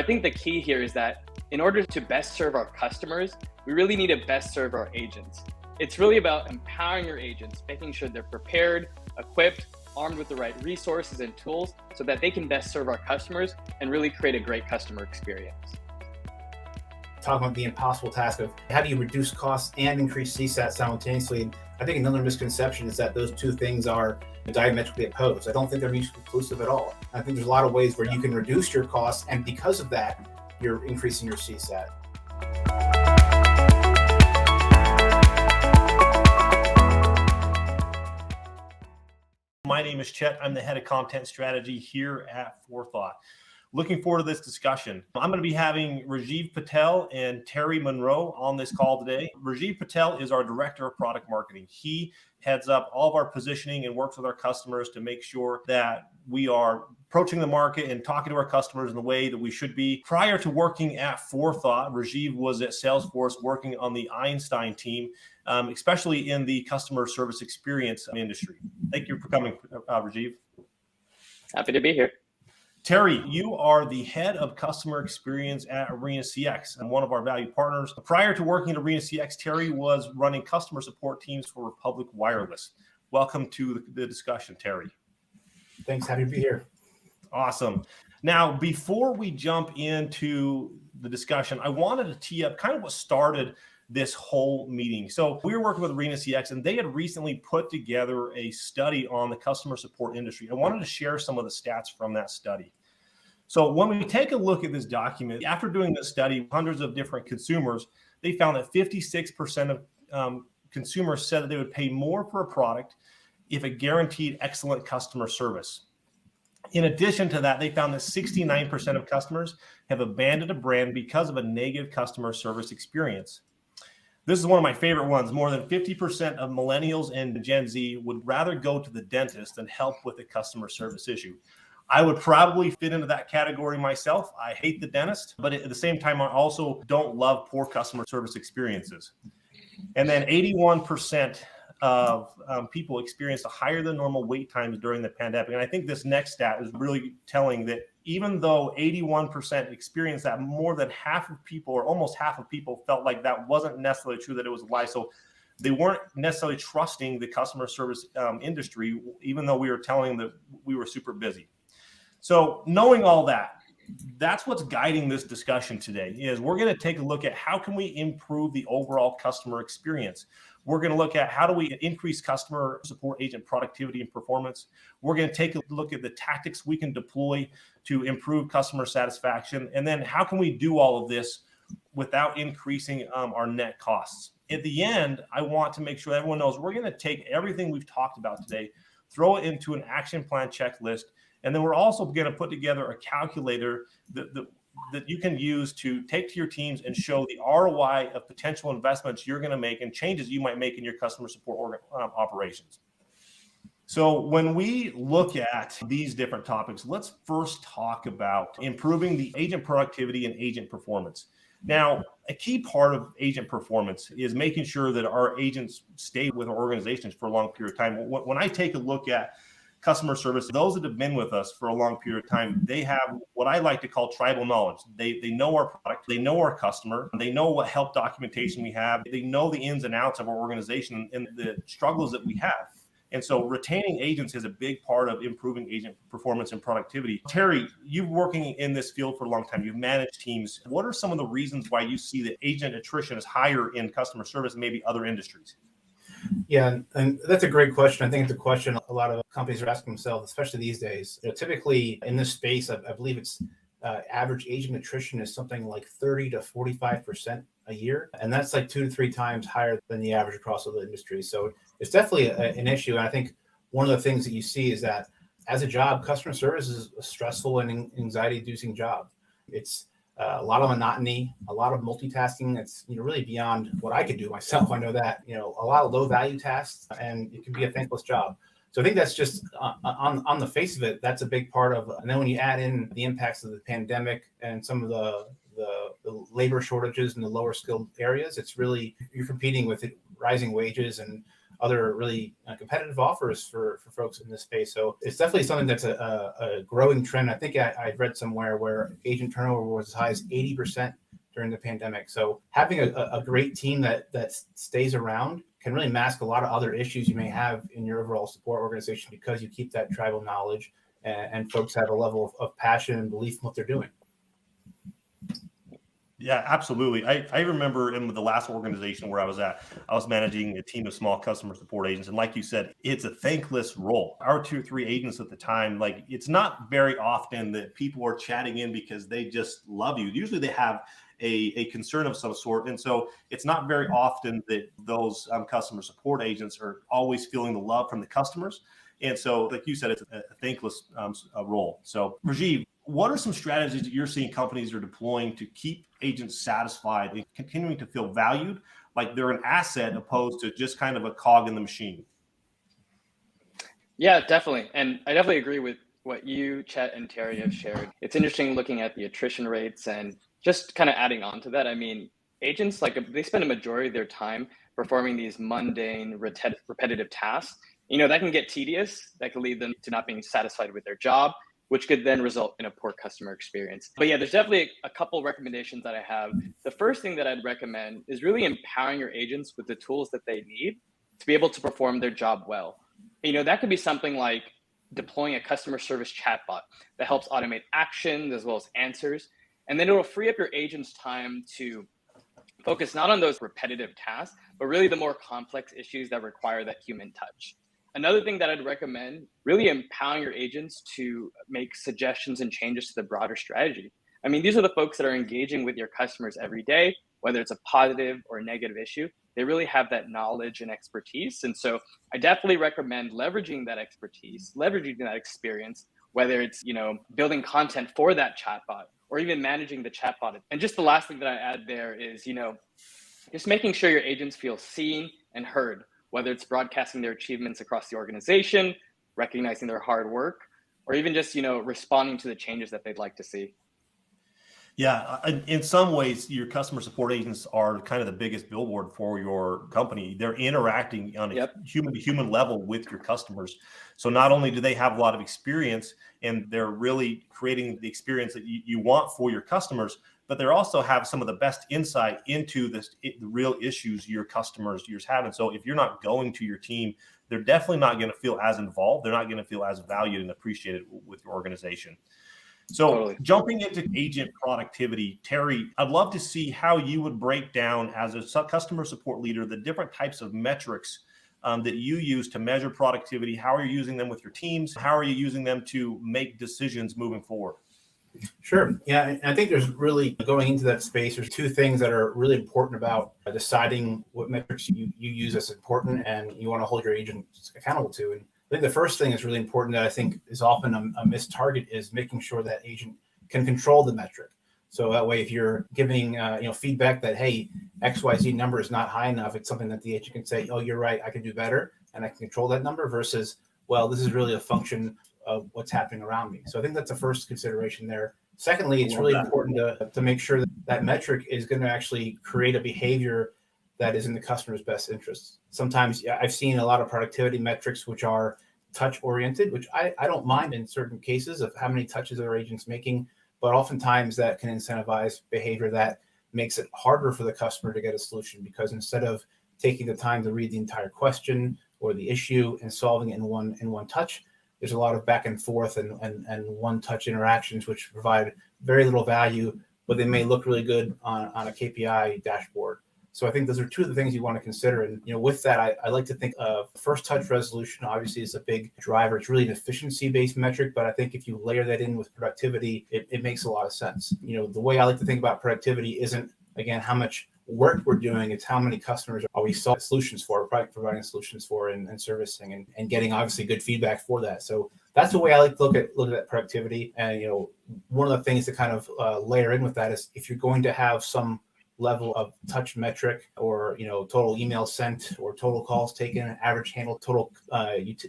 think the key here is that in order to best serve our customers, we really need to best serve our agents. It's really about empowering your agents, making sure they're prepared, equipped, armed with the right resources and tools so that they can best serve our customers and really create a great customer experience. Talking about the impossible task of how do you reduce costs and increase CSAT simultaneously. And I think another misconception is that those two things are diametrically opposed. I don't think they're mutually exclusive at all. I think there's a lot of ways where you can reduce your costs, and because of that, you're increasing your CSAT. My name is Chet. I'm the head of content strategy here at Forethought. Looking forward to this discussion. I'm going to be having Rajiv Patel and Terry Monroe on this call today. Rajiv Patel is our director of product marketing. He heads up all of our positioning and works with our customers to make sure that we are approaching the market and talking to our customers in the way that we should be. Prior to working at Forethought, Rajiv was at Salesforce working on the Einstein team, especially in the customer service experience industry. Thank you for coming, Rajiv. Happy to be here. Terry, you are the head of customer experience at ArenaCX and one of our value partners. Prior to working at ArenaCX, Terry was running customer support teams for Republic Wireless. Welcome to the discussion, Terry. Thanks, happy to be here. Awesome. Now, before we jump into the discussion, I wanted to tee up kind of what started this whole meeting. So we were working with ArenaCX, and they had recently put together a study on the customer support industry. I wanted to share some of the stats from that study. So when we take a look at this document, after doing this study, hundreds of different consumers, they found that 56% of consumers said that they would pay more for a product if it guaranteed excellent customer service. In addition to that, they found that 69% of customers have abandoned a brand because of a negative customer service experience. This is one of my favorite ones. More than 50% of millennials and Gen Z would rather go to the dentist than help with a customer service issue. I would probably fit into that category myself. I hate the dentist, but at the same time, I also don't love poor customer service experiences. And then 81% of people experienced a higher than normal wait times during the pandemic. And I think this next stat is really telling that even though 81% experienced that, more than half of people, or almost half of people, felt like that wasn't necessarily true, that it was a lie. So they weren't necessarily trusting the customer service industry, even though we were telling them that we were super busy. So knowing all that, that's what's guiding this discussion today. Is we're going to take a look at how can we improve the overall customer experience. We're going to look at how do we increase customer support agent productivity and performance. We're going to take a look at the tactics we can deploy to improve customer satisfaction. And then how can we do all of this without increasing our net costs? At the end, I want to make sure everyone knows we're going to take everything we've talked about today, throw it into an action plan checklist, and then we're also going to put together a calculator that you can use to take to your teams and show the ROI of potential investments you're going to make and changes you might make in your customer support operations. So when we look at these different topics, let's first talk about improving the agent productivity and agent performance. Now, a key part of agent performance is making sure that our agents stay with our organizations for a long period of time. When I take a look at customer service, those that have been with us for a long period of time, they have what I like to call tribal knowledge. They know our product, they know our customer, they know what help documentation we have, they know the ins and outs of our organization and the struggles that we have. And so retaining agents is a big part of improving agent performance and productivity. Terry, you've working in this field for a long time. You've managed teams. What are some of the reasons why you see that agent attrition is higher in customer service and maybe other industries? Yeah, and that's a great question. I think it's a question a lot of companies are asking themselves, especially these days. Typically in this space, I believe it's average agent attrition is something like 30 to 45% a year. And that's like 2 to 3 times higher than the average across all the industry. So it's definitely an issue. And I think one of the things that you see is that as a job, customer service is a stressful and anxiety-inducing job. It's a lot of monotony, a lot of multitasking. That's really beyond what I could do myself. I know that a lot of low-value tasks, and it can be a thankless job. So I think that's just on the face of it, that's a big part of. And then when you add in the impacts of the pandemic and some of the labor shortages in the lower skilled areas, it's really you're competing with rising wages and other really competitive offers for folks in this space. So it's definitely something that's a growing trend. I think I read somewhere where agent turnover was as high as 80% during the pandemic. So having a great team that stays around can really mask a lot of other issues you may have in your overall support organization, because you keep that tribal knowledge and folks have a level of passion and belief in what they're doing. Yeah, absolutely. I remember in the last organization where I was at, I was managing a team of small customer support agents. And like you said, it's a thankless role. Our 2 or 3 agents at the time, like, it's not very often that people are chatting in because they just love you. Usually they have a concern of some sort. And so it's not very often that those customer support agents are always feeling the love from the customers. And so, like you said, it's a thankless role. So, Rajiv, what are some strategies that you're seeing companies are deploying to keep agents satisfied and continuing to feel valued, like they're an asset opposed to just kind of a cog in the machine? Yeah, definitely. And I definitely agree with what you, Chet, and Terry have shared. It's interesting looking at the attrition rates and just kind of adding on to that. I mean, agents, like, they spend a majority of their time performing these mundane, repetitive tasks. That can get tedious. That can lead them to not being satisfied with their job, which could then result in a poor customer experience. But yeah, there's definitely a couple recommendations that I have. The first thing that I'd recommend is really empowering your agents with the tools that they need to be able to perform their job well. That could be something like deploying a customer service chatbot that helps automate actions as well as answers. And then it'll free up your agent's time to focus not on those repetitive tasks, but really the more complex issues that require that human touch. Another thing that I'd recommend, really empowering your agents to make suggestions and changes to the broader strategy. I mean, these are the folks that are engaging with your customers every day, whether it's a positive or a negative issue. They really have that knowledge and expertise. And so I definitely recommend leveraging that expertise, leveraging that experience, whether it's, building content for that chatbot or even managing the chatbot. And just the last thing that I add there is, just making sure your agents feel seen and heard, whether it's broadcasting their achievements across the organization, recognizing their hard work, or even just, responding to the changes that they'd like to see. Yeah, in some ways, your customer support agents are kind of the biggest billboard for your company. They're interacting on a human-to-human level with your customers. So not only do they have a lot of experience and they're really creating the experience that you want for your customers, but they also have some of the best insight into the real issues your customers have. And so if you're not going to your team, they're definitely not going to feel as involved. They're not going to feel as valued and appreciated with your organization. So totally. Jumping into agent productivity, Terry, I'd love to see how you would break down as a customer support leader the different types of metrics that you use to measure productivity. How are you using them with your teams? How are you using them to make decisions moving forward? Sure. Yeah, I think there's really, going into that space, there's 2 things that are really important about deciding what metrics you use as important and you want to hold your agents accountable to. And I think the first thing that's really important that I think is often a missed target is making sure that agent can control the metric. So that way, if you're giving feedback that, hey, XYZ number is not high enough, it's something that the agent can say, oh, you're right, I can do better, and I can control that number, versus, well, this is really a function of what's happening around me. So I think that's the first consideration there. Secondly, it's really important to make sure that metric is going to actually create a behavior that is in the customer's best interests. Sometimes I've seen a lot of productivity metrics which are touch oriented, which I don't mind in certain cases of how many touches our agents making, but oftentimes that can incentivize behavior that makes it harder for the customer to get a solution, because instead of taking the time to read the entire question or the issue and solving it in one touch, there's a lot of back and forth and one touch interactions which provide very little value, but they may look really good on a KPI dashboard. So I think those are 2 of the things you want to consider. And with that, I like to think of first touch resolution. Obviously, is a big driver. It's really an efficiency-based metric, but I think if you layer that in with productivity, it makes a lot of sense. The way I like to think about productivity isn't, again, how much work we're doing, it's how many customers are we solving solutions for, providing solutions for, and servicing and getting obviously good feedback for that. So that's the way I like to look at that productivity. And one of the things to kind of layer in with that is, if you're going to have some level of touch metric, or total emails sent, or total calls taken, average handle, total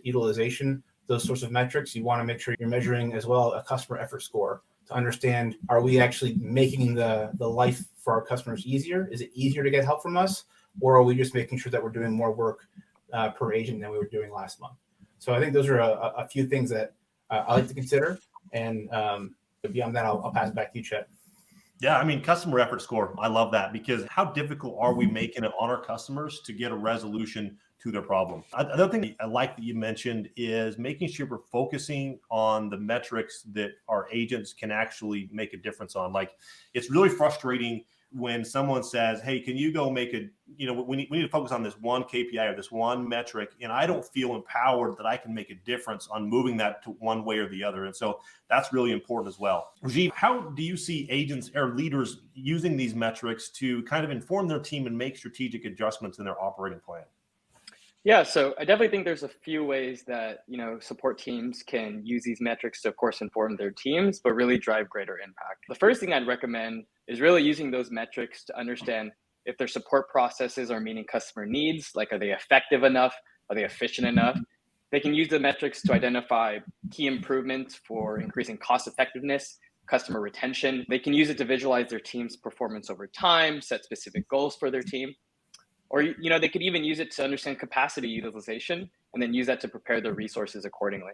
utilization, those sorts of metrics, you want to make sure you're measuring as well a customer effort score to understand, are we actually making the life for our customers easier? Is it easier to get help from us? Or are we just making sure that we're doing more work per agent than we were doing last month. So I think those are a few things that I like to consider. And beyond that, I'll pass it back to you, Chet. Yeah, I mean, customer effort score. I love that, because how difficult are we making it on our customers to get a resolution to their problem? Another thing I like that you mentioned is making sure we're focusing on the metrics that our agents can actually make a difference on. Like, it's really frustrating when someone says, hey, can you go make we need to focus on this one KPI or this one metric, and I don't feel empowered that I can make a difference on moving that to one way or the other. And so that's really important as well. Rajiv, how do you see agents or leaders using these metrics to kind of inform their team and make strategic adjustments in their operating plan? Yeah, so I definitely think there's a few ways that, support teams can use these metrics to, of course, inform their teams, but really drive greater impact. The first thing I'd recommend is really using those metrics to understand if their support processes are meeting customer needs. Like, are they effective enough? Are they efficient enough? They can use the metrics to identify key improvements for increasing cost effectiveness, customer retention. They can use it to visualize their team's performance over time, set specific goals for their team. Or, they could even use it to understand capacity utilization and then use that to prepare their resources accordingly.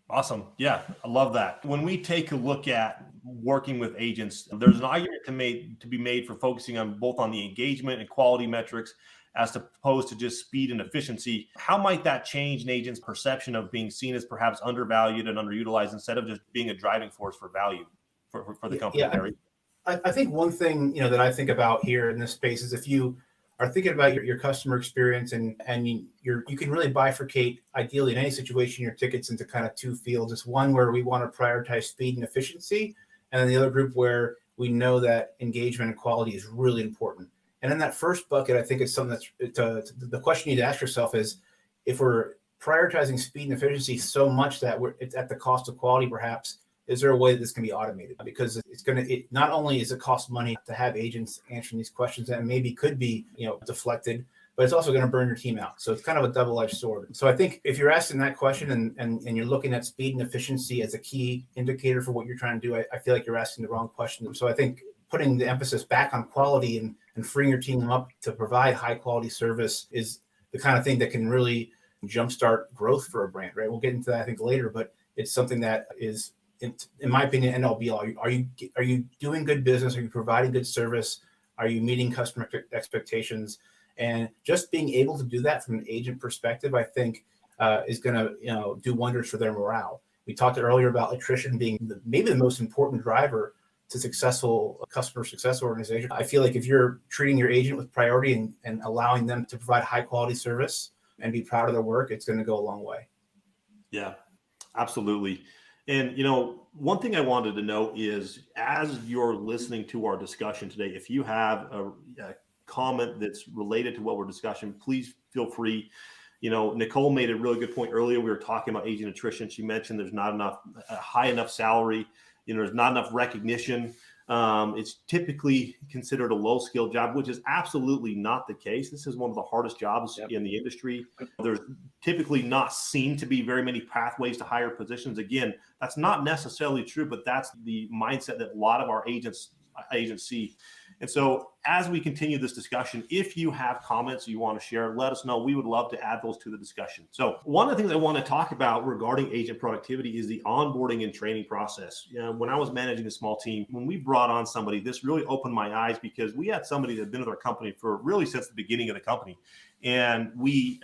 Awesome. Yeah, I love that. When we take a look at working with agents, there's an argument to be made for focusing on both on the engagement and quality metrics as opposed to just speed and efficiency. How might that change an agent's perception of being seen as perhaps undervalued and underutilized instead of just being a driving force for value for the company? Yeah, I think one thing, that I think about here in this space is if you are thinking about your customer experience and you can really bifurcate, ideally in any situation, your tickets into kind of two fields. It's one where we want to prioritize speed and efficiency, and then the other group where we know that engagement and quality is really important. And in that first bucket, I think it's something the question you need to ask yourself is, if we're prioritizing speed and efficiency so much that it's at the cost of quality, perhaps, is there a way that this can be automated? Because it not only is it cost money to have agents answering these questions that maybe could be, deflected, but it's also going to burn your team out. So it's kind of a double-edged sword. So I think if you're asking that question and you're looking at speed and efficiency as a key indicator for what you're trying to do, I feel like you're asking the wrong question. So I think putting the emphasis back on quality and freeing your team up to provide high quality service is the kind of thing that can really jumpstart growth for a brand, right? We'll get into that, I think, later, but it's something that is, in my opinion, end all be all. Are you doing good business? Are you providing good service? Are you meeting customer expectations? And just being able to do that from an agent perspective, I think, is going to do wonders for their morale. We talked earlier about attrition being maybe the most important driver to successful customer success organization. I feel like if you're treating your agent with priority and allowing them to provide high quality service and be proud of their work, it's going to go a long way. Yeah, absolutely. And, one thing I wanted to know is, as you're listening to our discussion today, if you have a comment that's related to what we're discussing, please feel free. Nicole made a really good point earlier. We were talking about agent attrition. She mentioned there's not a high enough salary. There's not enough recognition. It's typically considered a low skill job, which is absolutely not the case. This is one of the hardest jobs in the industry. There's typically not seen to be very many pathways to higher positions. Again, that's not necessarily true, but that's the mindset that a lot of our agents see. And so as we continue this discussion, if you have comments you want to share, let us know. We would love to add those to the discussion. So one of the things I want to talk about regarding agent productivity is the onboarding and training process. When I was managing a small team, when we brought on somebody, this really opened my eyes, because we had somebody that had been with our company for really since the beginning of the company. And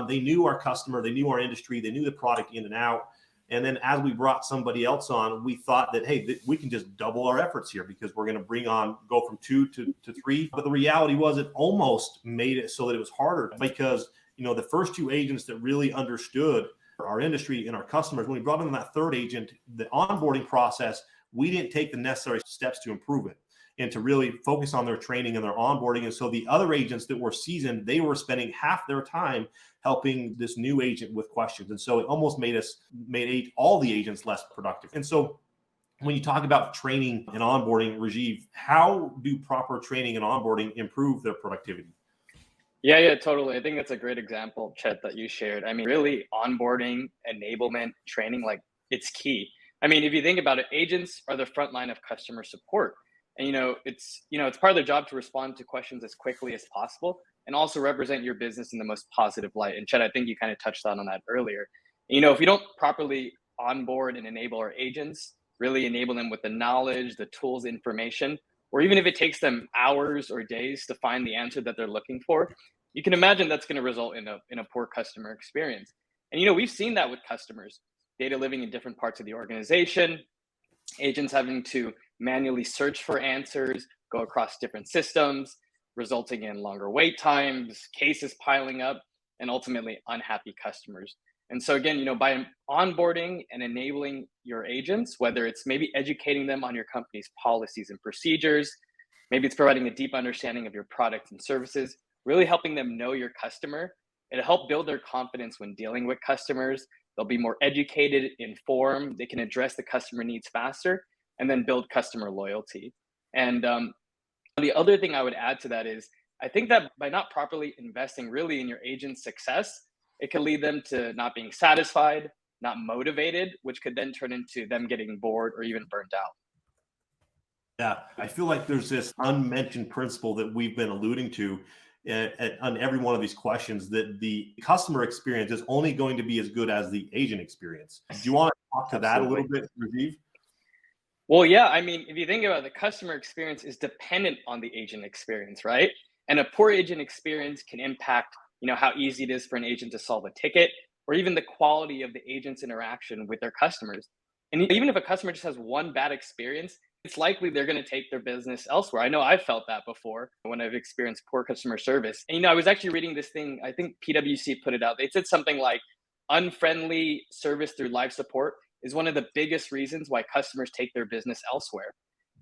they knew our customer, they knew our industry, they knew the product in and out. And then as we brought somebody else on, we thought that, hey, we can just double our efforts here, because we're going to go from 2 to 3. But the reality was, it almost made it so that it was harder, because, the first 2 agents that really understood our industry and our customers, when we brought in that third agent, the onboarding process, we didn't take the necessary steps to improve it and to really focus on their training and their onboarding. And so the other agents that were seasoned, they were spending half their time helping this new agent with questions. And so it almost made all the agents less productive. And so when you talk about training and onboarding, Rajiv, how do proper training and onboarding improve their productivity? Yeah, totally. I think that's a great example, Chet, that you shared. I mean, really, onboarding, enablement, training, it's key. I mean, if you think about it, agents are the front line of customer support. And, it's part of their job to respond to questions as quickly as possible. and also represent your business in the most positive light. And Chet, I think you kind of touched on that earlier. If we don't properly onboard and enable our agents, really enable them with the knowledge, the tools, information, or even if it takes them hours or days to find the answer that they're looking for, you can imagine that's going to result in a poor customer experience. And we've seen that with customers, data living in different parts of the organization, agents having to manually search for answers, go across different systems, resulting in longer wait times, cases piling up, and ultimately unhappy customers. And so again, by onboarding and enabling your agents, whether it's maybe educating them on your company's policies and procedures, maybe it's providing a deep understanding of your products and services, really helping them know your customer, it'll help build their confidence when dealing with customers. They'll be more educated, informed, they can address the customer needs faster, and then build customer loyalty. And the other thing I would add to that is, I think that by not properly investing really in your agent's success, it can lead them to not being satisfied, not motivated, which could then turn into them getting bored or even burnt out. Yeah, I feel like there's this unmentioned principle that we've been alluding to on every one of these questions, that the customer experience is only going to be as good as the agent experience. Do you want to talk to that a little bit, Rajiv? Well, yeah, I mean, if you think about it, the customer experience is dependent on the agent experience, right? And a poor agent experience can impact, how easy it is for an agent to solve a ticket, or even the quality of the agent's interaction with their customers. And even if a customer just has one bad experience, it's likely they're going to take their business elsewhere. I know I've felt that before when I've experienced poor customer service. And, I was actually reading this thing, I think PwC put it out. They said something like unfriendly service through live support is one of the biggest reasons why customers take their business elsewhere.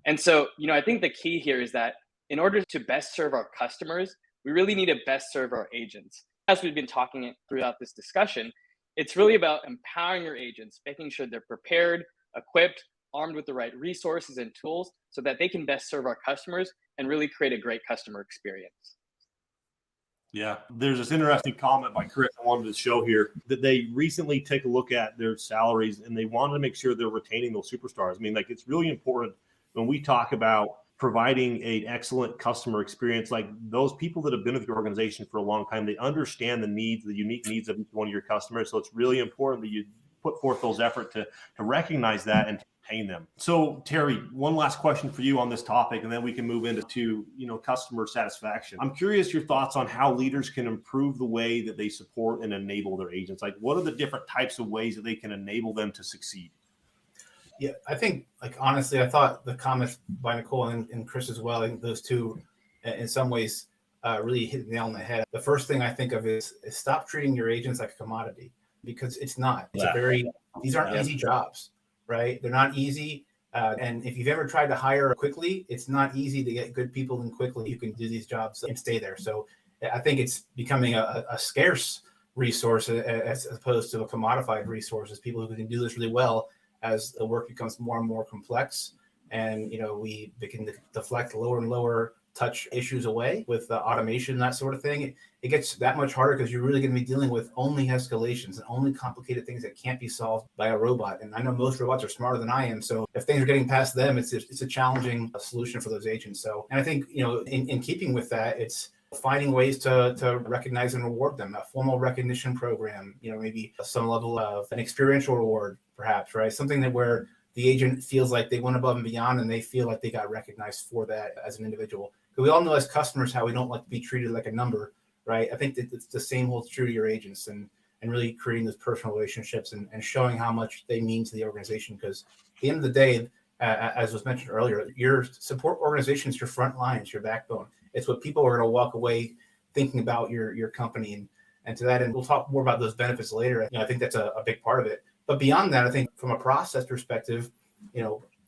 And so, I think the key here is that in order to best serve our customers, we really need to best serve our agents. As we've been talking throughout this discussion, it's really about empowering your agents, making sure they're prepared, equipped, armed with the right resources and tools so that they can best serve our customers and really create a great customer experience. Yeah, there's this interesting comment by Chris I wanted to show here, that they recently take a look at their salaries and they wanted to make sure they're retaining those superstars. I mean, it's really important when we talk about providing an excellent customer experience, like those people that have been with your organization for a long time, they understand the needs, the unique needs of each one of your customers. So it's really important that you put forth those efforts to recognize that and to retain them. So Terry, one last question for you on this topic, and then we can move into customer satisfaction. I'm curious your thoughts on how leaders can improve the way that they support and enable their agents. Like, what are the different types of ways that they can enable them to succeed? Yeah, I think, honestly, I thought the comments by Nicole and Chris as well, I think those two, in some ways, really hit the nail on the head. The first thing I think of is stop treating your agents like a commodity, because it's not. It's these aren't easy jobs, right? They're not easy. And if you've ever tried to hire quickly, it's not easy to get good people in quickly who can do these jobs and stay there. So I think it's becoming a scarce resource as opposed to a commodified resource, as people who can do this really well as the work becomes more and more complex, and we can deflect lower and lower touch issues away with automation, that sort of thing. It gets that much harder because you're really going to be dealing with only escalations and only complicated things that can't be solved by a robot. And I know most robots are smarter than I am, so if things are getting past them, it's a challenging solution for those agents. So, and I think in keeping with that, it's finding ways to recognize and reward them, a formal recognition program, maybe some level of an experiential reward, perhaps, right? Something that where the agent feels like they went above and beyond and they feel like they got recognized for that as an individual. Because we all know as customers how we don't like to be treated like a number, right? I think that it's the same holds true to your agents, and really creating those personal relationships and showing how much they mean to the organization. Because at the end of the day, as was mentioned earlier, your support organization is your front line, it's your backbone. It's what people are going to walk away thinking about your company. And to that end, we'll talk more about those benefits later. I think that's a big part of it. But beyond that, I think from a process perspective,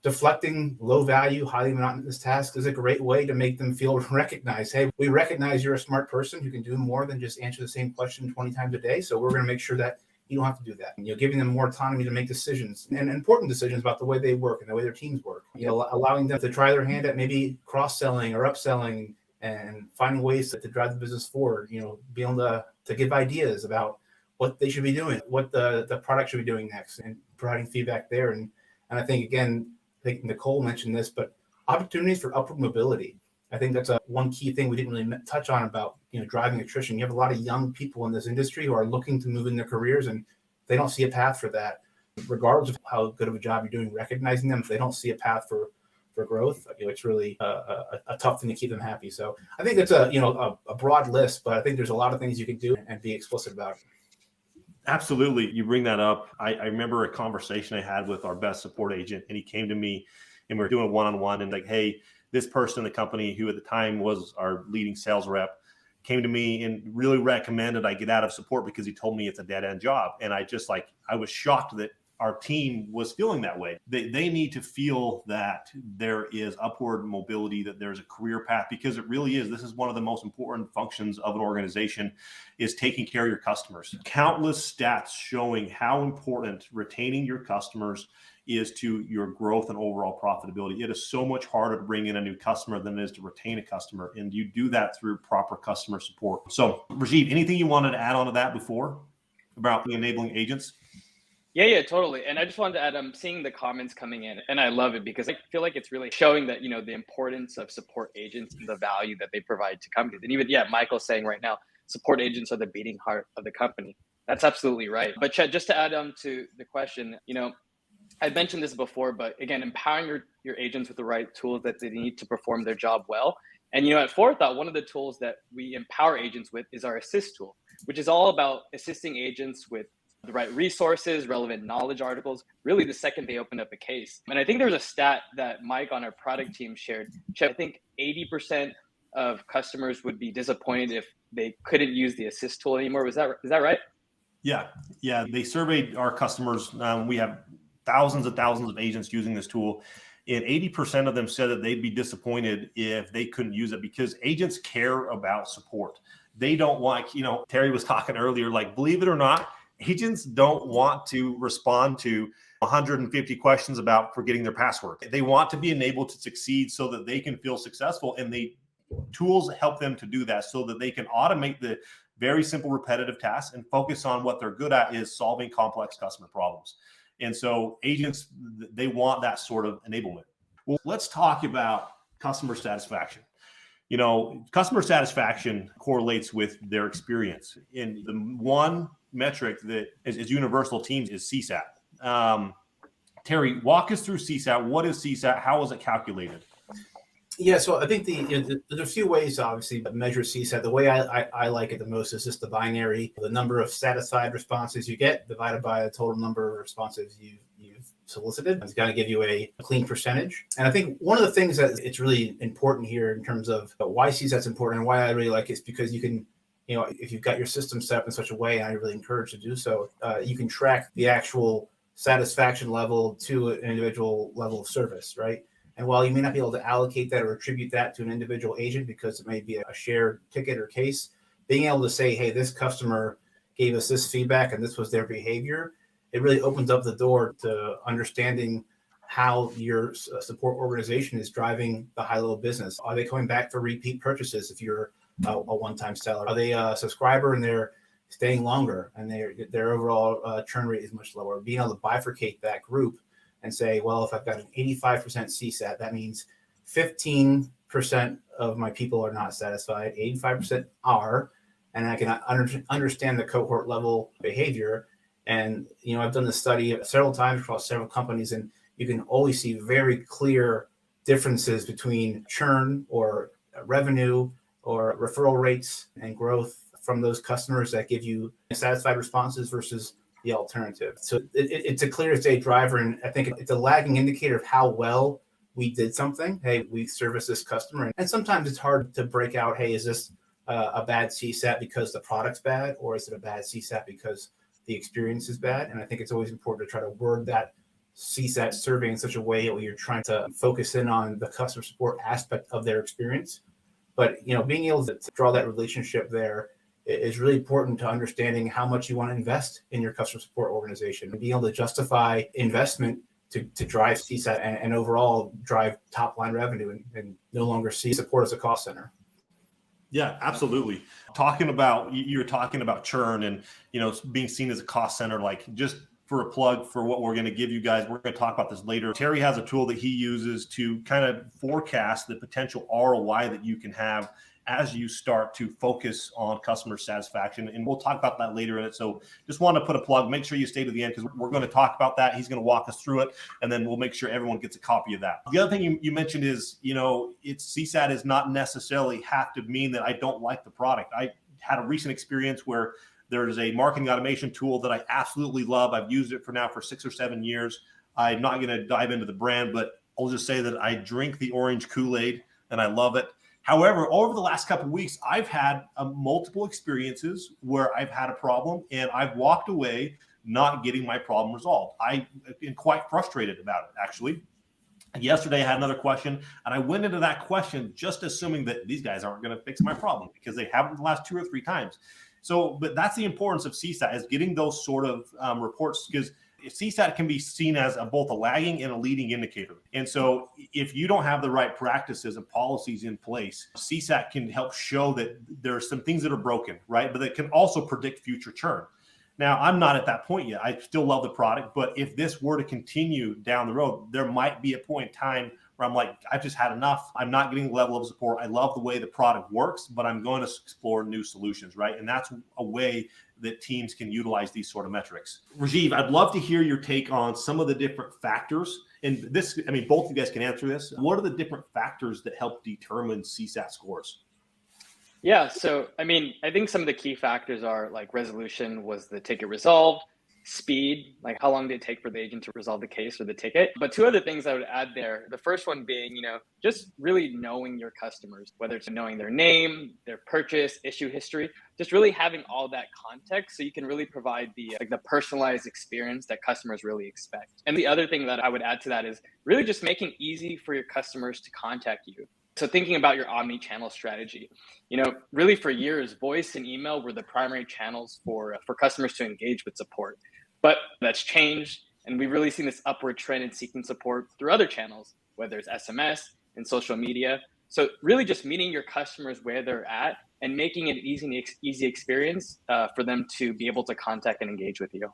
deflecting low value, highly monotonous tasks is a great way to make them feel recognized. Hey, we recognize you're a smart person who can do more than just answer the same question 20 times a day. So we're going to make sure that you don't have to do that. Giving them more autonomy to make decisions, and important decisions about the way they work and the way their teams work. Allowing them to try their hand at maybe cross-selling or upselling and finding ways to drive the business forward. Be able to give ideas about what they should be doing, what the product should be doing next, and providing feedback there. And I think, again, I think Nicole mentioned this, but opportunities for upward mobility. I think that's one key thing we didn't really touch on about, driving attrition. You have a lot of young people in this industry who are looking to move in their careers, and they don't see a path for that. Regardless of how good of a job you're doing recognizing them, if they don't see a path for growth, it's really a tough thing to keep them happy. So I think it's a broad list, but I think there's a lot of things you can do and be explicit about it. Absolutely. You bring that up. I remember a conversation I had with our best support agent, and he came to me and we were doing a one-on-one, and like, hey, this person in the company who at the time was our leading sales rep came to me and really recommended I get out of support because he told me it's a dead end job. And I was shocked that our team was feeling that way. They need to feel that there is upward mobility, that there's a career path, because it really is. This is one of the most important functions of an organization, is taking care of your customers. Countless stats showing how important retaining your customers is to your growth and overall profitability. It is so much harder to bring in a new customer than it is to retain a customer. And you do that through proper customer support. So Rajiv, anything you wanted to add on to that before about the enabling agents? Yeah, totally. And I just wanted to add, I'm seeing the comments coming in, and I love it because I feel like it's really showing that, the importance of support agents and the value that they provide to companies. And even, Michael's saying right now, support agents are the beating heart of the company. That's absolutely right. But Chet, just to add on to the question, I've mentioned this before, but again, empowering your agents with the right tools that they need to perform their job well. And, at Forethought, one of the tools that we empower agents with is our Assist tool, which is all about assisting agents with the right resources, relevant knowledge articles, really the second they open up a case. And I think there was a stat that Mike on our product team shared. I think 80% of customers would be disappointed if they couldn't use the Assist tool anymore. Is that right? Yeah. They surveyed our customers. We have thousands and thousands of agents using this tool. And 80% of them said that they'd be disappointed if they couldn't use it, because agents care about support. They don't want, Terry was talking earlier, like, believe it or not, agents don't want to respond to 150 questions about forgetting their password. They want to be enabled to succeed so that they can feel successful, and tools help them to do that so that they can automate the very simple repetitive tasks and focus on what they're good at, is solving complex customer problems. And so agents, they want that sort of enablement. Well, let's talk about customer satisfaction. Customer satisfaction correlates with their experience. And the one metric that is universal teams is CSAT. Terry, walk us through CSAT. What is CSAT? How is it calculated? Yeah, so I think there's a few ways, obviously, to measure CSAT. The way I like it the most is just the binary, the number of satisfied responses you get divided by the total number of responses you've solicited. It's got to give you a clean percentage. And I think one of the things that it's really important here in terms of why CSAT's important and why I really like it is because you can, if you've got your system set up in such a way, and I really encourage to do so, you can track the actual satisfaction level to an individual level of service, right? And while you may not be able to allocate that or attribute that to an individual agent because it may be a shared ticket or case, being able to say, hey, this customer gave us this feedback and this was their behavior, it really opens up the door to understanding how your support organization is driving the high-level business. Are they coming back for repeat purchases if you're a one-time seller? Are they a subscriber and they're staying longer and their overall churn rate is much lower? Being able to bifurcate that group and say, well, if I've got an 85% CSAT, that means 15% of my people are not satisfied, 85% are, and I can understand the cohort level behavior. And, I've done this study several times across several companies, and you can always see very clear differences between churn or revenue or referral rates and growth from those customers that give you satisfied responses versus the alternative. So it's a clear as day driver, and I think it's a lagging indicator of how well we did something. Hey, we service this customer, and sometimes it's hard to break out, hey, is this a bad CSAT because the product's bad, or is it a bad CSAT because the experience is bad? And I think it's always important to try to word that CSAT survey in such a way where you're trying to focus in on the customer support aspect of their experience. But, being able to draw that relationship there is really important to understanding how much you want to invest in your customer support organization and being able to justify investment to drive CSAT and overall drive top line revenue and no longer see support as a cost center. Yeah, absolutely. You're talking about churn and, being seen as a cost center, like just for a plug for what we're going to give you guys. We're going to talk about this later. Terry has a tool that he uses to kind of forecast the potential ROI that you can have as you start to focus on customer satisfaction. And we'll talk about that later in it. So just want to put a plug. Make sure you stay to the end because we're going to talk about that. He's going to walk us through it, and then we'll make sure everyone gets a copy of that. The other thing you mentioned is, it's CSAT is not necessarily have to mean that I don't like the product. I had a recent experience where there's a marketing automation tool that I absolutely love. I've used it for 6 or 7 years. I'm not going to dive into the brand, but I'll just say that I drink the orange Kool-Aid and I love it. However, over the last couple of weeks, I've had multiple experiences where I've had a problem and I've walked away not getting my problem resolved. I've been quite frustrated about it, actually. Yesterday, I had another question, and I went into that question just assuming that these guys aren't going to fix my problem because they haven't the last 2 or 3 times. So, but that's the importance of CSAT, is getting those sort of reports, because CSAT can be seen as both a lagging and a leading indicator. And so if you don't have the right practices and policies in place, CSAT can help show that there are some things that are broken, right? But it can also predict future churn. Now, I'm not at that point yet. I still love the product, but if this were to continue down the road, there might be a point in time where I'm like, I've just had enough. I'm not getting the level of support. I love the way the product works, but I'm going to explore new solutions, right? And that's a way that teams can utilize these sort of metrics. Rajiv, I'd love to hear your take on some of the different factors. And this, both of you guys can answer this. What are the different factors that help determine CSAT scores? Yeah, so I think some of the key factors are like resolution, was the ticket resolved, speed, like how long did it take for the agent to resolve the case or the ticket. But 2 other things I would add there. The first one being, just really knowing your customers, whether it's knowing their name, their purchase, issue history, just really having all that context so you can really provide the personalized experience that customers really expect. And the other thing that I would add to that is really just making it easy for your customers to contact you. So thinking about your omni-channel strategy, really for years, voice and email were the primary channels for customers to engage with support. But that's changed, and we've really seen this upward trend in seeking support through other channels, whether it's SMS and social media. So really just meeting your customers where they're at and making it easy experience for them to be able to contact and engage with you.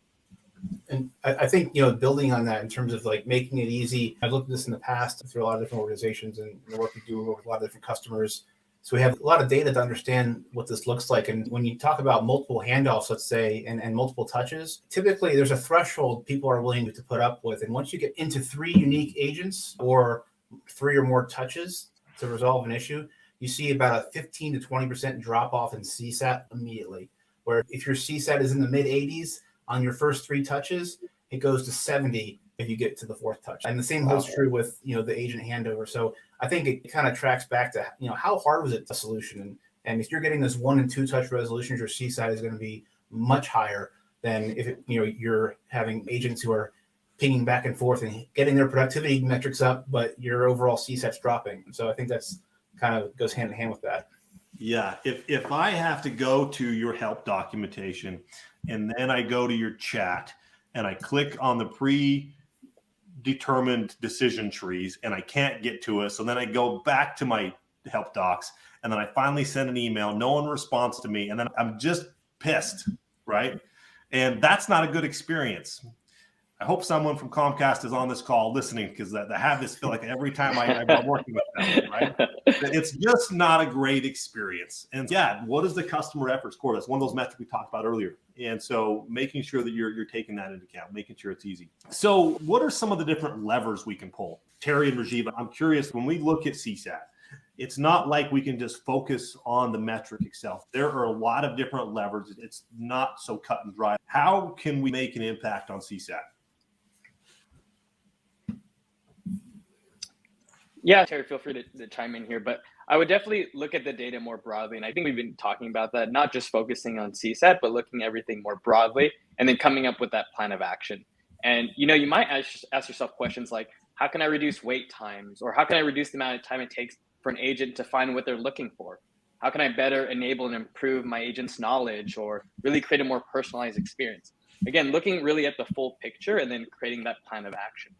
And I think, building on that in terms of like making it easy, I've looked at this in the past through a lot of different organizations and the work we do with a lot of different customers. So we have a lot of data to understand what this looks like. And when you talk about multiple handoffs, let's say, and multiple touches, typically there's a threshold people are willing to put up with. And once you get into 3 unique agents or 3 or more touches to resolve an issue, you see about a 15 to 20% drop off in CSAT immediately. Where if your CSAT is in the mid 80s, on your first 3 touches, it goes to 70 if you get to the 4th touch. And the same holds true with, the agent handover. So I think it kind of tracks back to, how hard was it the solution? And if you're getting this 1 and 2 touch resolutions, your CSAT is going to be much higher than if you're having agents who are pinging back and forth and getting their productivity metrics up, but your overall CSAT's dropping. So I think that's kind of goes hand in hand with that. Yeah. If I have to go to your help documentation and then I go to your chat and I click on the predetermined decision trees and I can't get to it. So then I go back to my help docs and then I finally send an email. No one responds to me. And then I'm just pissed, right? And that's not a good experience. I hope someone from Comcast is on this call listening, because I have this feel like every time I'm working with them, right? It's just not a great experience. And yeah, what is the customer effort score? That's one of those metrics we talked about earlier. And so making sure that you're taking that into account, making sure it's easy. So what are some of the different levers we can pull? Terry and Rajiv, I'm curious, when we look at CSAT, it's not like we can just focus on the metric itself. There are a lot of different levers. It's not so cut and dry. How can we make an impact on CSAT? Yeah, Terry, feel free to chime in here, but I would definitely look at the data more broadly. And I think we've been talking about that, not just focusing on CSAT, but looking at everything more broadly and then coming up with that plan of action. And, you might ask yourself questions like, how can I reduce wait times? Or how can I reduce the amount of time it takes for an agent to find what they're looking for? How can I better enable and improve my agent's knowledge or really create a more personalized experience? Again, looking really at the full picture and then creating that plan of action.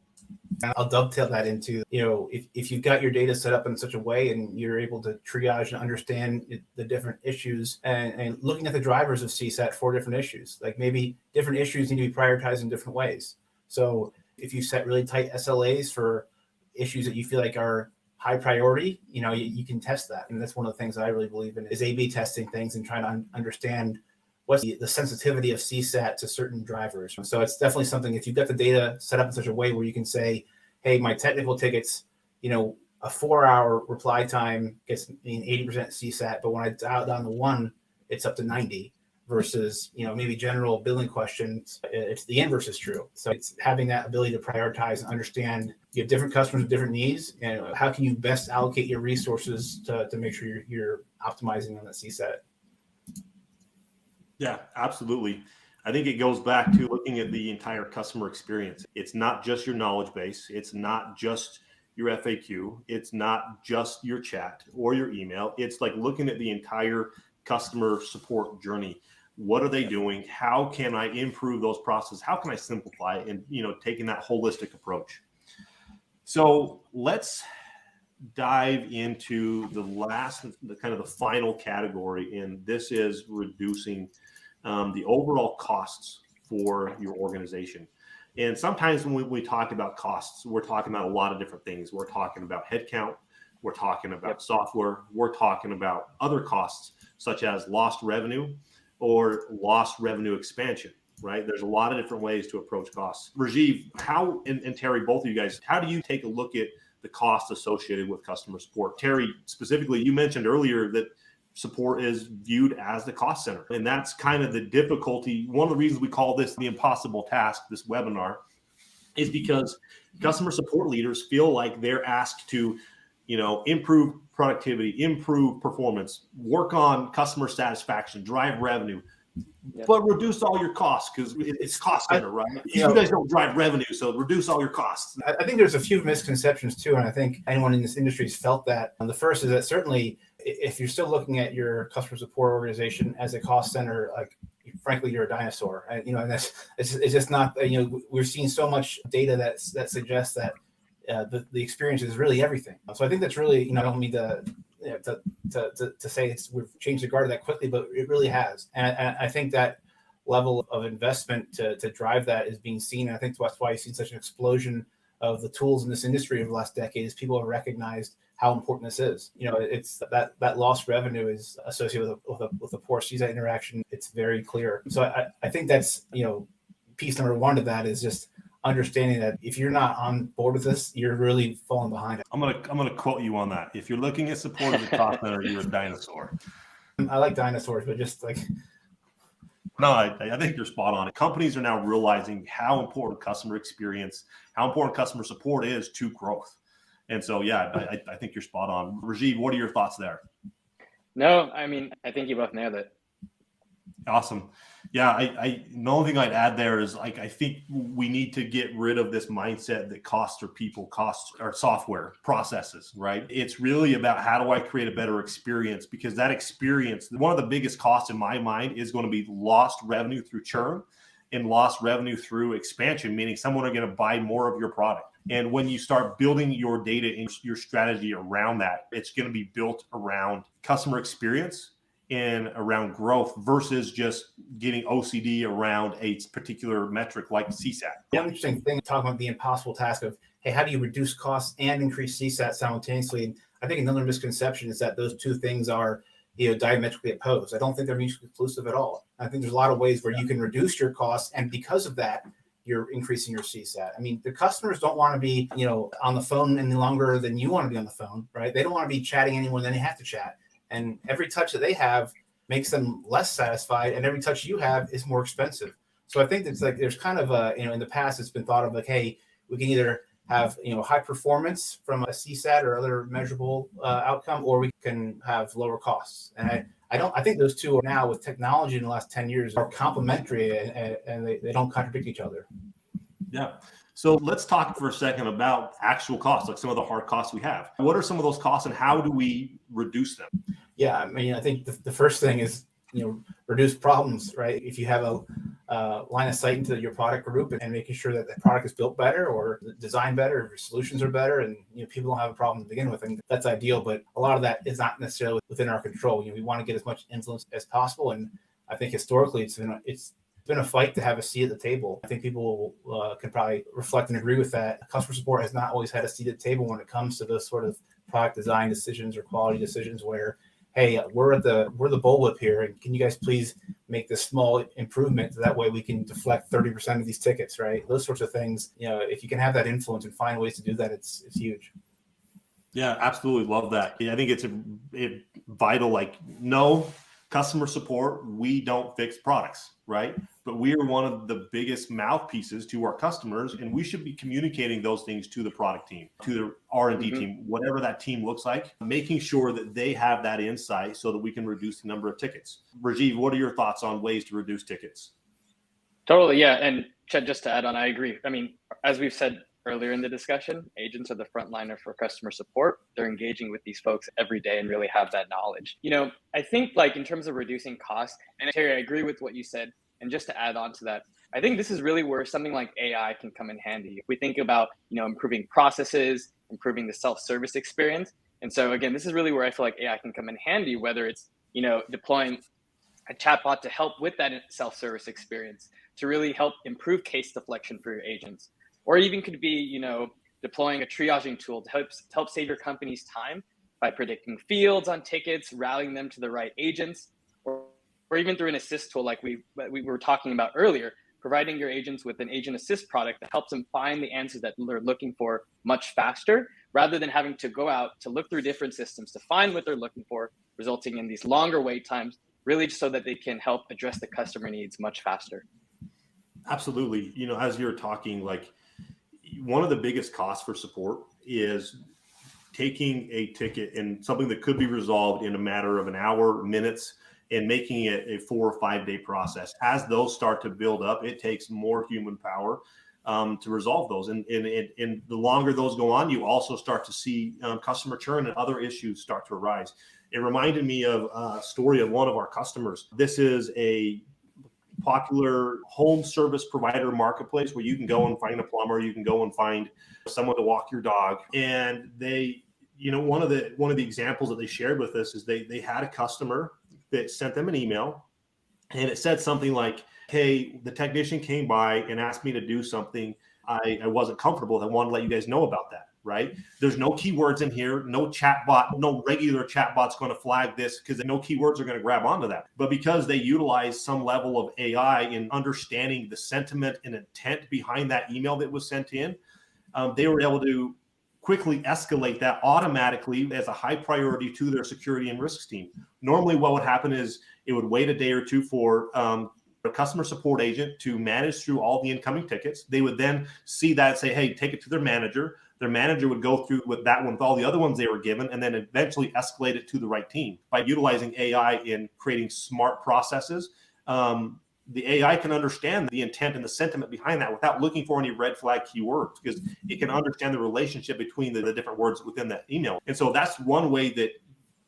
And I'll dovetail that into, if you've got your data set up in such a way and you're able to triage and understand the different issues and looking at the drivers of CSAT for different issues, like maybe different issues need to be prioritized in different ways. So if you set really tight SLAs for issues that you feel like are high priority, you can test that. And that's one of the things that I really believe in is A/B testing things and trying to understand what's the sensitivity of CSAT to certain drivers. So it's definitely something, if you've got the data set up in such a way where you can say, hey, my technical tickets, a 4-hour reply time gets 80% CSAT, but when I dial down to 1, it's up to 90 versus, maybe general billing questions, it's the inverse is true. So it's having that ability to prioritize and understand you have different customers with different needs, and how can you best allocate your resources to make sure you're optimizing on that CSAT. Yeah, absolutely. I think it goes back to looking at the entire customer experience. It's not just your knowledge base. It's not just your FAQ. It's not just your chat or your email. It's like looking at the entire customer support journey. What are they doing? How can I improve those processes? How can I simplify it? And, taking that holistic approach. So let's dive into the final category. And this is reducing the overall costs for your organization. And sometimes when we talk about costs, we're talking about a lot of different things. We're talking about headcount. We're talking about software. We're talking about other costs, such as lost revenue or lost revenue expansion, right? There's a lot of different ways to approach costs. Rajiv, how, and Terry, both of you guys, how do you take a look at the costs associated with customer support? Terry, specifically, you mentioned earlier that support is viewed as the cost center. And that's kind of the difficulty. One of the reasons we call this the impossible task, this webinar, is because customer support leaders feel like they're asked to, improve productivity, improve performance, work on customer satisfaction, drive revenue, but reduce all your costs because it's cost center, right? You guys don't drive revenue, so reduce all your costs. I think there's a few misconceptions too, and I think anyone in this industry has felt that. And the first is that certainly, if you're still looking at your customer support organization as a cost center, like frankly, you're a dinosaur. And and that's it's just not. We're seeing so much data that suggests that the experience is really everything. So I think that's really, I don't mean to say we've changed the guard that quickly, but it really has. And I think that level of investment to drive that is being seen. And I think that's why you've seen such an explosion of the tools in this industry over the last decade, is people have recognized how important this is. It's that lost revenue is associated with a poor CSAT interaction. It's very clear. So I think that's, piece number one of that is just understanding that if you're not on board with this, you're really falling behind. I'm gonna quote you on that. If you're looking at support as a cost center, you're a dinosaur. I like dinosaurs, but just like. No, I think you're spot on. Companies are now realizing how important customer experience, how important customer support is to growth. And so, yeah, I think you're spot on. Rajiv, what are your thoughts there? No, I think you both nailed it. Awesome. Yeah, the only thing I'd add there is I think we need to get rid of this mindset that costs are people, costs are software, processes, right? It's really about how do I create a better experience, because that experience, one of the biggest costs in my mind is going to be lost revenue through churn and lost revenue through expansion, meaning someone are going to buy more of your product. And when you start building your data and your strategy around that, it's going to be built around customer experience and around growth versus just getting OCD around a particular metric like CSAT. One interesting thing, talking about the impossible task of, hey, how do you reduce costs and increase CSAT simultaneously? And I think another misconception is that those two things are, diametrically opposed. I don't think they're mutually exclusive at all. I think there's a lot of ways where you can reduce your costs, and because of that, you're increasing your CSAT. The customers don't want to be, on the phone any longer than you want to be on the phone, right? They don't want to be chatting any more than they have to chat. And every touch that they have makes them less satisfied, and every touch you have is more expensive. So I think it's like there's kind of a, in the past it's been thought of like, hey, we can either have high performance from a CSAT or other measurable outcome, or we can have lower costs. And I think those two are now, with technology in the last 10 years, are complementary and they don't contradict each other. Yeah. So let's talk for a second about actual costs, like some of the hard costs we have. What are some of those costs and how do we reduce them? Yeah, I think the first thing is, reduce problems, right? If you have line of sight into your product group and making sure that the product is built better or designed better, or solutions are better, and people don't have a problem to begin with. And that's ideal, but a lot of that is not necessarily within our control. We want to get as much influence as possible, and I think historically it's been a fight to have a seat at the table. I think people can probably reflect and agree with that. Customer support has not always had a seat at the table when it comes to those sort of product design decisions or quality decisions where, hey, we're the bullwhip here, and can you guys please make this small improvement so that way we can deflect 30% of these tickets, right? Those sorts of things. If you can have that influence and find ways to do that, it's huge. Yeah, absolutely love that. I think it's a vital, no customer support, we don't fix products, right? But we are one of the biggest mouthpieces to our customers, and we should be communicating those things to the product team, to the R&D team, whatever that team looks like, making sure that they have that insight so that we can reduce the number of tickets. Rajiv, what are your thoughts on ways to reduce tickets? Totally, yeah. And Chet, just to add on, I agree. I mean, as we've said earlier in the discussion, agents are the frontliner for customer support. They're engaging with these folks every day and really have that knowledge. I think in terms of reducing costs, and Terry, I agree with what you said. And just to add on to that, I think this is really where something like AI can come in handy. If we think about, improving processes, improving the self-service experience. And so again, this is really where I feel like AI can come in handy, whether it's, deploying a chatbot to help with that self-service experience, to really help improve case deflection for your agents. Or even could be, deploying a triaging tool to help save your company's time by predicting fields on tickets, routing them to the right agents, or even through an assist tool like we were talking about earlier, providing your agents with an agent assist product that helps them find the answers that they're looking for much faster, rather than having to go out to look through different systems to find what they're looking for, resulting in these longer wait times, really just so that they can help address the customer needs much faster. Absolutely. As you're talking, one of the biggest costs for support is taking a ticket and something that could be resolved in a matter of an hour, minutes, and making it a 4 or 5 day process. As those start to build up, it takes more human power to resolve those. And the longer those go on, you also start to see customer churn and other issues start to arise. It reminded me of a story of one of our customers. This is a popular home service provider marketplace where you can go and find a plumber, you can go and find someone to walk your dog. And they, one of the examples that they shared with us is they had a customer that sent them an email, and it said something like, hey, the technician came by and asked me to do something I wasn't comfortable with. I want to let you guys know about that, right? There's no keywords in here, no chatbot, no regular chatbot's going to flag this because no keywords are going to grab onto that. But because they utilize some level of AI in understanding the sentiment and intent behind that email that was sent in, they were able to quickly escalate that automatically as a high priority to their security and risks team. Normally what would happen is it would wait a day or two for a customer support agent to manage through all the incoming tickets. They would then see that and say, hey, take it to their manager. Their manager would go through with that one with all the other ones they were given, and then eventually escalate it to the right team. By utilizing AI in creating smart processes, the AI can understand the intent and the sentiment behind that without looking for any red flag keywords, because it can understand the relationship between the different words within that email. And so that's one way that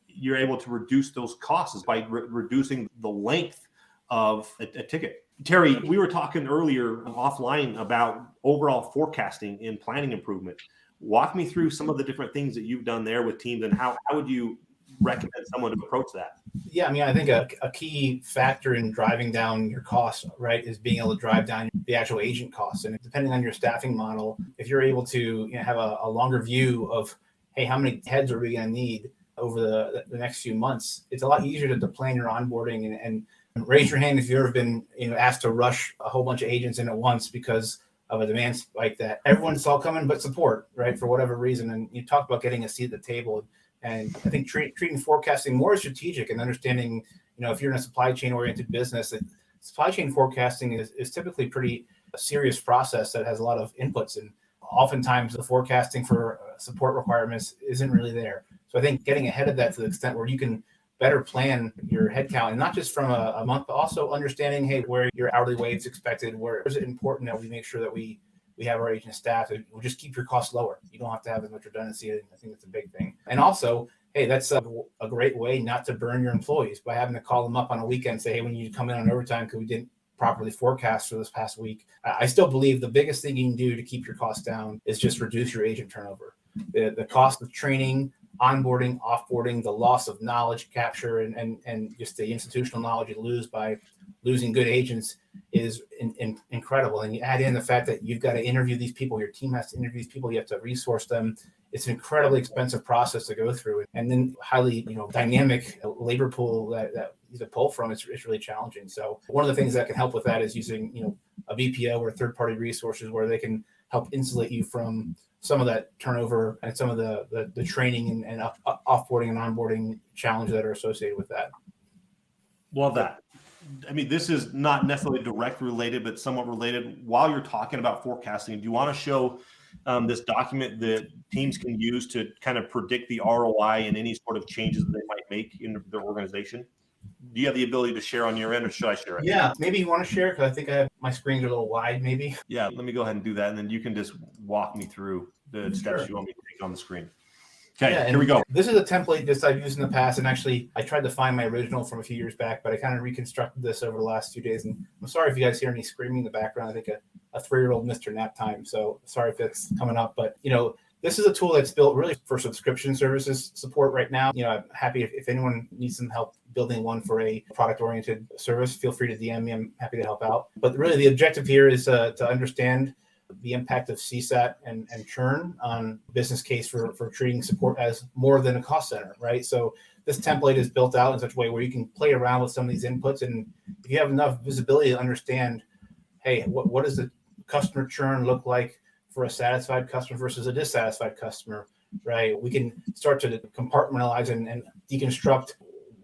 you're able to reduce those costs, is by reducing the length of a ticket. Terry, we were talking earlier offline about overall forecasting and planning improvement. Walk me through some of the different things that you've done there with teams, and how would you recommend someone to approach that? Yeah, I mean, I think a key factor in driving down your costs, right, is being able to drive down the actual agent costs. And depending on your staffing model, if you're able to have a longer view of, hey, how many heads are we going to need over the next few months, it's a lot easier to plan your onboarding and raise your hand if you've ever been asked to rush a whole bunch of agents in at once because of a demand spike that everyone saw coming but support, right, for whatever reason. And you talked about getting a seat at the table. And I think treating forecasting more strategic and understanding, if you're in a supply chain oriented business, supply chain forecasting is typically pretty serious process that has a lot of inputs. And oftentimes the forecasting for support requirements isn't really there. So I think getting ahead of that to the extent where you can better plan your headcount, and not just from a month, but also understanding, hey, where your hourly wage is expected, where is it important that we make sure that we have our agent staff. We'll just keep your costs lower. You don't have to have as much redundancy. I think that's a big thing. And also, hey, that's a great way not to burn your employees by having to call them up on a weekend and say, hey, we need you to come in on overtime because we didn't properly forecast for this past week. I still believe the biggest thing you can do to keep your costs down is just reduce your agent turnover. The cost of training, onboarding, offboarding, the loss of knowledge capture, and just the institutional knowledge you lose by losing good agents is incredible. And you add in the fact that you've got to interview these people, your team has to interview these people, you have to resource them. It's an incredibly expensive process to go through, and then highly dynamic labor pool that you can pull from. It's really challenging. So one of the things that can help with that is using a BPO or third-party resources where they can help insulate you from some of that turnover and some of the training and offboarding and onboarding challenges that are associated with that. Love that. I mean, this is not necessarily direct related, but somewhat related. While you're talking about forecasting, do you want to show this document that teams can use to kind of predict the ROI and any sort of changes that they might make in their organization? Do you have the ability to share on your end, or should I share it? Yeah, maybe you want to share, because I think my screens are a little wide, maybe. Yeah, let me go ahead and do that, and then you can just walk me through the steps you want me to take on the screen. Okay, here we go. This is a template that I've used in the past, and actually I tried to find my original from a few years back, but I kind of reconstructed this over the last few days. And I'm sorry if you guys hear any screaming in the background. I think a 3-year-old missed her nap time, so sorry if it's coming up. But this is a tool that's built really for subscription services support right now. I'm happy if anyone needs some help building one for a product-oriented service, feel free to DM me. I'm happy to help out. But really the objective here is to understand the impact of CSAT and churn on business case for treating support as more than a cost center, right? So this template is built out in such a way where you can play around with some of these inputs. And if you have enough visibility to understand, hey, what does the customer churn look like for a satisfied customer versus a dissatisfied customer, right? We can start to compartmentalize and deconstruct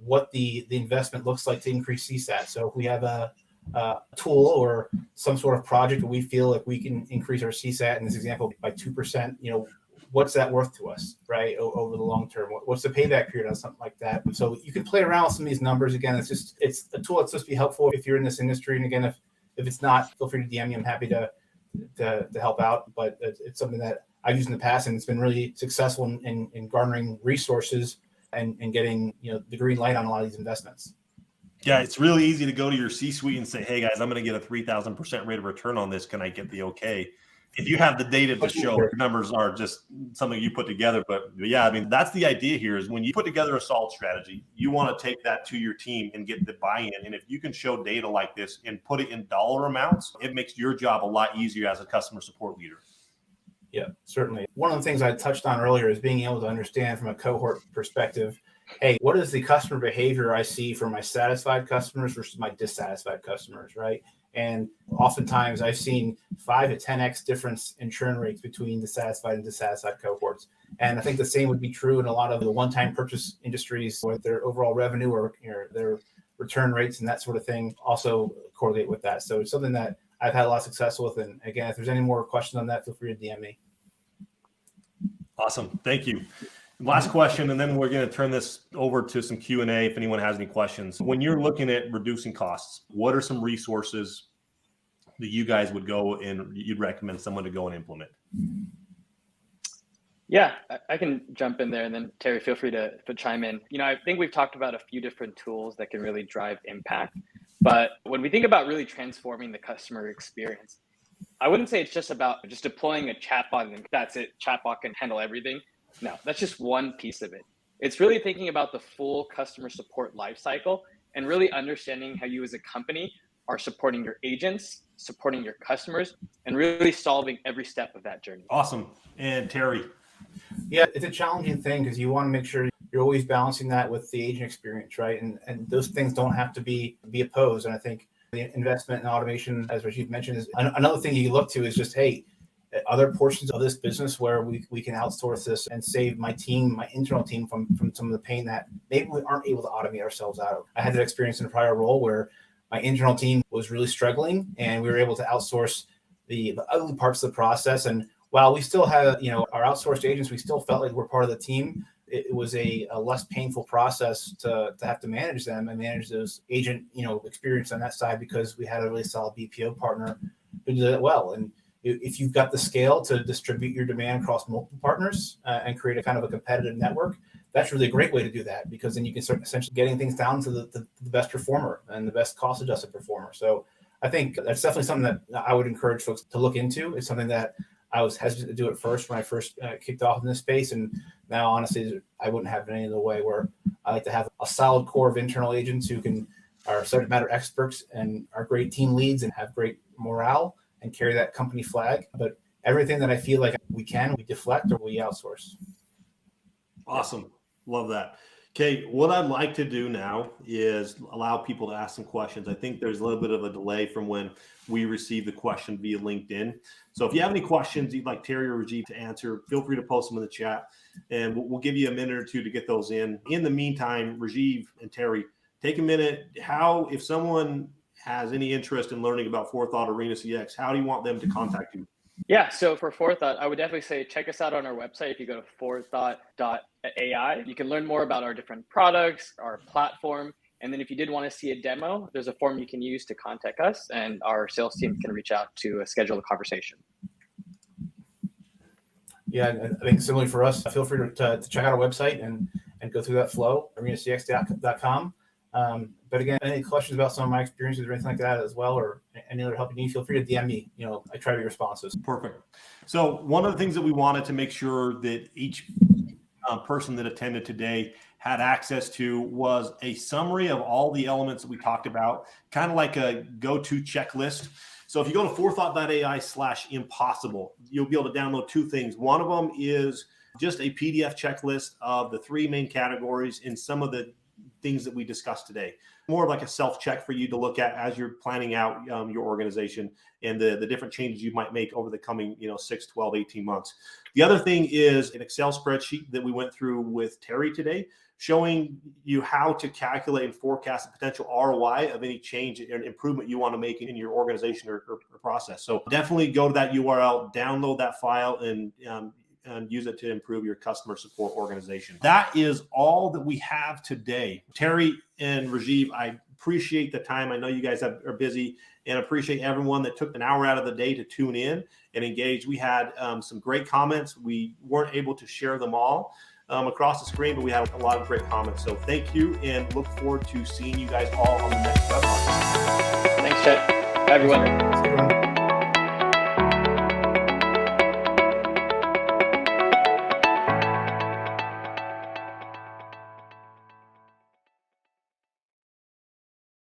what the investment looks like to increase CSAT. So if we have a tool or some sort of project that we feel like we can increase our CSAT in this example by 2%, what's that worth to us, right? Over the long term, what's the payback period on something like that? So you can play around with some of these numbers. Again, it's a tool that's supposed to be helpful if you're in this industry. And again, if it's not, feel free to DM me. I'm happy to help out, but it's something that I've used in the past, and it's been really successful in garnering resources and getting the green light on a lot of these investments. Yeah, it's really easy to go to your C-suite and say, hey guys, I'm going to get a 3,000% rate of return on this. Can I get the okay? If you have the data to show, your numbers are just something you put together. But yeah, I mean, that's the idea here is when you put together a solid strategy, you want to take that to your team and get the buy-in. And if you can show data like this and put it in dollar amounts, it makes your job a lot easier as a customer support leader. Yeah, certainly. One of the things I touched on earlier is being able to understand from a cohort perspective, hey, what is the customer behavior I see for my satisfied customers versus my dissatisfied customers, right? And oftentimes I've seen 5 to 10x difference in churn rates between the satisfied and dissatisfied cohorts. And I think the same would be true in a lot of the one-time purchase industries, where their overall revenue or their return rates and that sort of thing also correlate with that. So it's something that I've had a lot of success with. And again, if there's any more questions on that, feel free to DM me. Awesome. Thank you. Last question, and then we're going to turn this over to some Q&A if anyone has any questions. When you're looking at reducing costs, what are some resources that you guys would go and you'd recommend someone to go and implement? Yeah, I can jump in there, and then Terry, feel free to chime in. I think we've talked about a few different tools that can really drive impact. But when we think about really transforming the customer experience, I wouldn't say it's just about just deploying a chatbot and that's it. Chatbot can handle everything. No, that's just one piece of it. It's really thinking about the full customer support lifecycle and really understanding how you as a company are supporting your agents, supporting your customers, and really solving every step of that journey. Awesome. And Terry? Yeah, it's a challenging thing because you want to make sure you're always balancing that with the agent experience, right? And those things don't have to be opposed. And I think the investment in automation, as Rajiv mentioned, is another thing you look to is just, hey, other portions of this business where we can outsource this and save my internal team from some of the pain that maybe we aren't able to automate ourselves out of. I had that experience in a prior role where my internal team was really struggling, and we were able to outsource the ugly parts of the process. And while we still have, our outsourced agents, we still felt like we're part of the team. It was a less painful process to have to manage them and manage those agent, experience on that side, because we had a really solid BPO partner who did it well. And if you've got the scale to distribute your demand across multiple partners and create a kind of a competitive network, that's really a great way to do that, because then you can start essentially getting things down to the best performer and the best cost adjusted performer. So I think that's definitely something that I would encourage folks to look into. It's something that I was hesitant to do at first when I first kicked off in this space. And now, honestly, I wouldn't have it any other way, where I like to have a solid core of internal agents who are subject matter experts and are great team leads and have great morale and carry that company flag. But everything that I feel like we deflect or we outsource. Awesome. Love that. Okay, what I'd like to do now is allow people to ask some questions. I think there's a little bit of a delay from when we receive the question via LinkedIn. So if you have any questions you'd like Terry or Rajiv to answer, feel free to post them in the chat, and we'll give you a minute or two to get those in. In the meantime, Rajiv and Terry, take a minute. If someone has any interest in learning about Forethought ArenaCX, how do you want them to contact you? Yeah, so for Forethought, I would definitely say check us out on our website. If you go to forethought.ai, you can learn more about our different products, our platform. And then if you did want to see a demo, there's a form you can use to contact us, and our sales team can reach out to schedule a conversation. Yeah, I think similarly for us, feel free to check out our website and go through that flow, arenacx.com. But again, any questions about some of my experiences or anything like that as well, or any other help you need, feel free to DM me. I try to be responsive. Perfect. So one of the things that we wanted to make sure that each person that attended today had access to was a summary of all the elements that we talked about, kind of like a go-to checklist. So if you go to forethought.ai/impossible, you'll be able to download two things. One of them is just a PDF checklist of the three main categories in some of the things that we discussed today. More like a self-check for you to look at as you're planning out your organization and the different changes you might make over the coming 6, 12, 18 months. The other thing is an Excel spreadsheet that we went through with Terry today, showing you how to calculate and forecast the potential ROI of any change and improvement you want to make in your organization or process. So definitely go to that URL, download that file, and use it to improve your customer support organization. That is all that we have today. Terry and Rajiv, I appreciate the time. I know you guys are busy, and appreciate everyone that took an hour out of the day to tune in and engage. We had some great comments. We weren't able to share them all across the screen, but we had a lot of great comments. So thank you, and look forward to seeing you guys all on the next webinar. Thanks, Chet. Bye, everyone.